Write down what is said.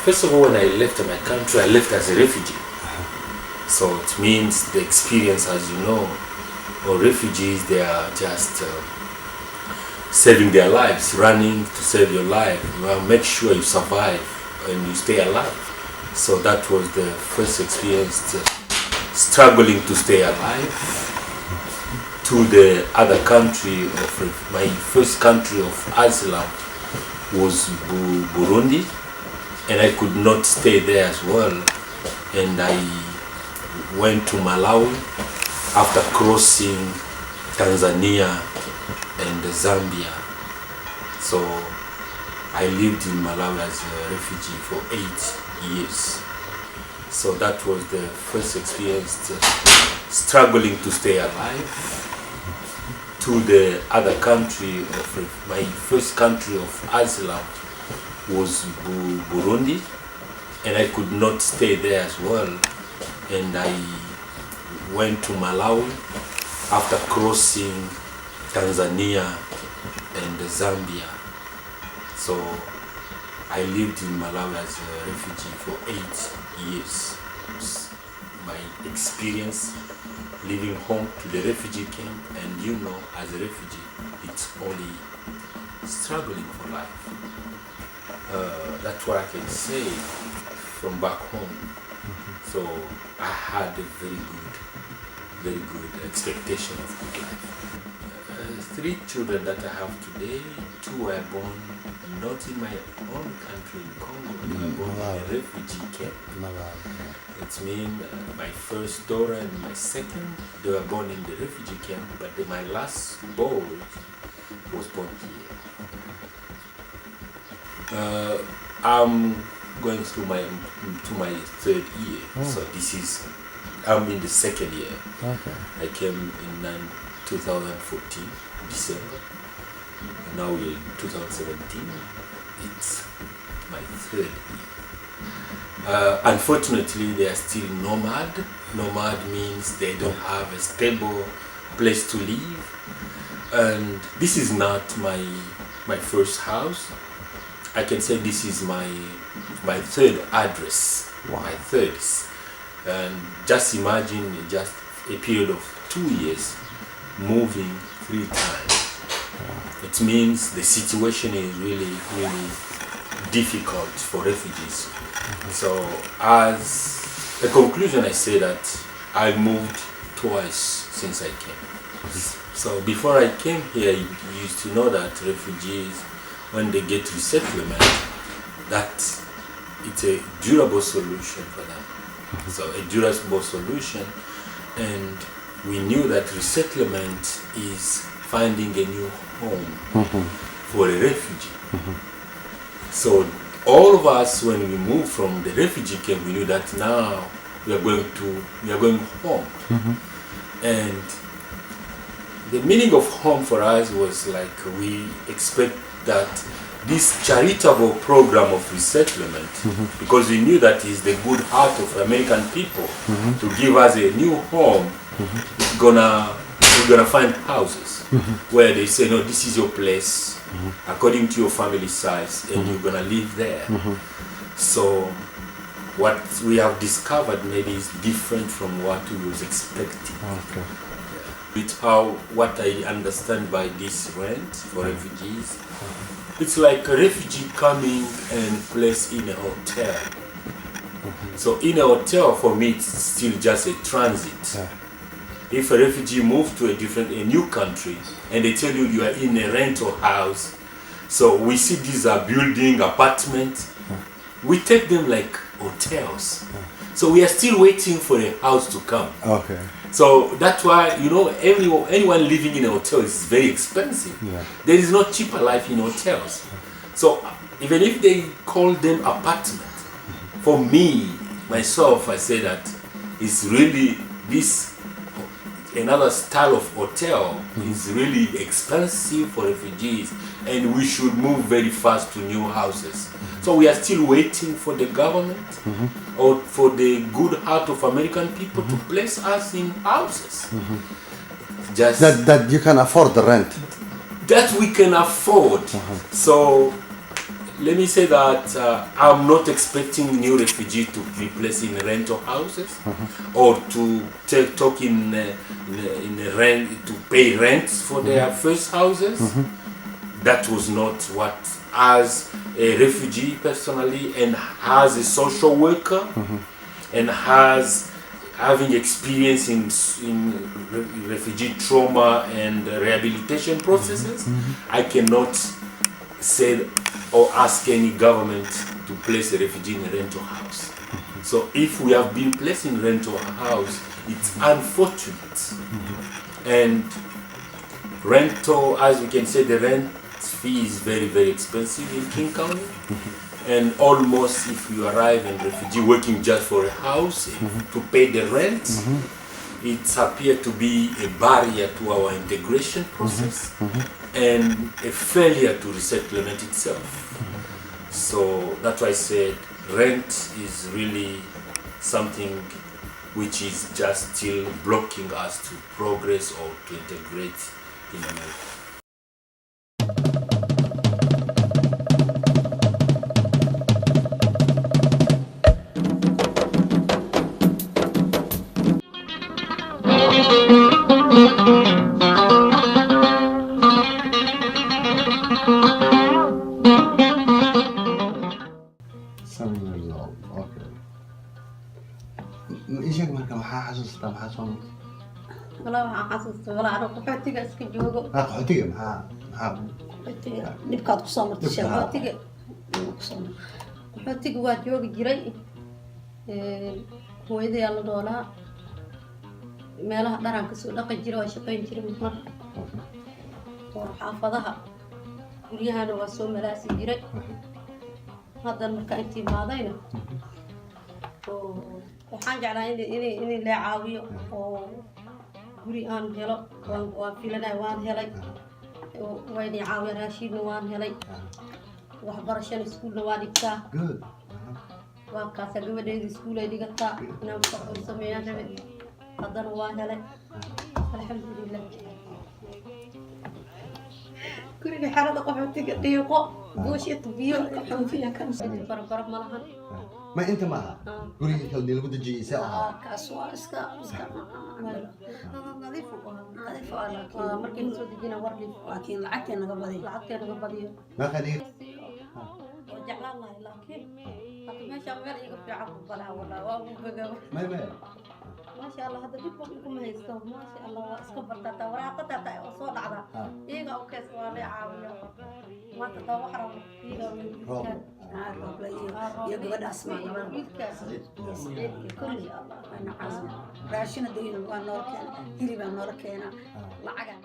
First of all, when I left my country, I left as a refugee. So it means the experience, as you know, of refugees, they are just saving their lives, running to save your life. You want to make sure you survive and you stay alive. So that was the first experience, struggling to stay alive. To the other country of my first country of asylum was Burundi, and I could not stay there as well, and I went to Malawi after crossing Tanzania and Zambia. So I lived in Malawi as a refugee for 8 years. So that was the first experience, struggling to stay alive. To the other country of my first country of asylum was Burundi, and I could not stay there as well, and I went to Malawi after crossing Tanzania and Zambia. So I lived in Malawi as a refugee for 8 years. My experience leaving home to the refugee camp, and you know, as a refugee, it's only struggling for life. That's what I can say from back home. So I had a very good expectation of good life. 3 children that I have today, 2 were born not in my own country in Congo, they were born in a refugee camp. It means my first daughter and my second, they were born in the refugee camp, but my last boy was born here. I'm going through my 3rd year, so I'm in the 2nd year. Okay. I came in 2014, December, and now we're in 2017. It's my 3rd year. Unfortunately, they are still nomad. Nomad means they don't have a stable place to live. And this is not my first house. I can say this is my 3rd address. Wow. My 3rd. And just imagine just a period of 2 years moving 3 times. Wow. It means the situation is really difficult for refugees. So as a conclusion, I say that I moved twice since I came. So before I came here, you used to know that refugees, when they get resettlement, that it's a durable solution for them. So a durable solution, and we knew that resettlement is finding a new home for a refugee. So all of us, when we moved from the refugee camp, we knew that now we are going home. And the meaning of home for us was like we expect that this charitable program of resettlement, because we knew that is the good heart of American people to give us a new home. We're gonna find houses where they say, no, this is your place according to your family size, and you're gonna live there. So what we have discovered maybe is different from what we was expecting. Okay. It's what I understand by this rent for refugees. It's like a refugee coming and placed in a hotel. So in a hotel, for me, it's still just a transit. Yeah. If a refugee moves to a new country and they tell you are in a rental house, so we see these are building apartments, we take them like hotels. So we are still waiting for a house to come. Okay. So that's why, anyone living in a hotel is very expensive. Yeah. There is no cheaper life in hotels. So even if they call them apartment, for me, myself, I say that it's really another style of hotel is really expensive for refugees, and we should move very fast to new houses. So we are still waiting for the government or for the good heart of American people to place us in houses. Just That you can afford the rent. that we can afford. So let me say that I'm not expecting new refugees to be placed in rental houses or to talk in rent to pay rents for their first houses. That was not what, as a refugee personally and as a social worker and has having experience in refugee trauma and rehabilitation processes, I cannot say or ask any government to place a refugee in a rental house. So if we have been placed in rental house, it's unfortunate. And rental, as we can say, the rent fee is very, very expensive in King County. And almost if you arrive in refugee working just for a house to pay the rent, it appears to be a barrier to our integration process and a failure to resettlement itself. So that's why I said rent is really something which is just still blocking us to progress or to integrate in America. إيشك مركب محا حاسس طب حاسون والله waxaan xasuustaa walaa anigu qaxootiga iska joogo qaxootiga maxaa qaxootiga dhibkaad ku soo martay qaxootiga qaxootiga waa joogi jiray hooyaday la doolaa meelaha dharan ka soo dhaqi jiray waa shaqayn jiray mar oo xaafadaha guriyahana waa soo malaasi jiray haddana marka intii maadayna waxaan jeclaa in la caawiyo oo guri aan helo waan filanay waan helay wayna caawiya raashinna waan helay waxbarashada iskuulna waan dhigtaa waa kaasa gabadheeda iskuul ay dhigataa inaan shaqo sameeyaan rabay haddana waan helay alxamdulilah guriga xarada qaxootiga dhiiqo buushit biyo qaxootiga kan barbar ma lahan ما أنت معها قولي كل اللي بدك تجي ساعة كاسوا اسكا نظيف لكن مركي نسود جينا وردي لكن لعكنا قبضي ما خليه وجعل الله لكن حتى ما شاء الله يقف في عقب بلا ولا بقى ما شاء الله هذا بيكم هيستو ما شاء الله اسكبر تاتا وراقتها وصوت على ايغا وكاس ولا عاويه ما تتوحر ايغا يقعد أسمع كل الله أنا عازم راشنا دوين وانور كنا هيري بانور كنا لعجنا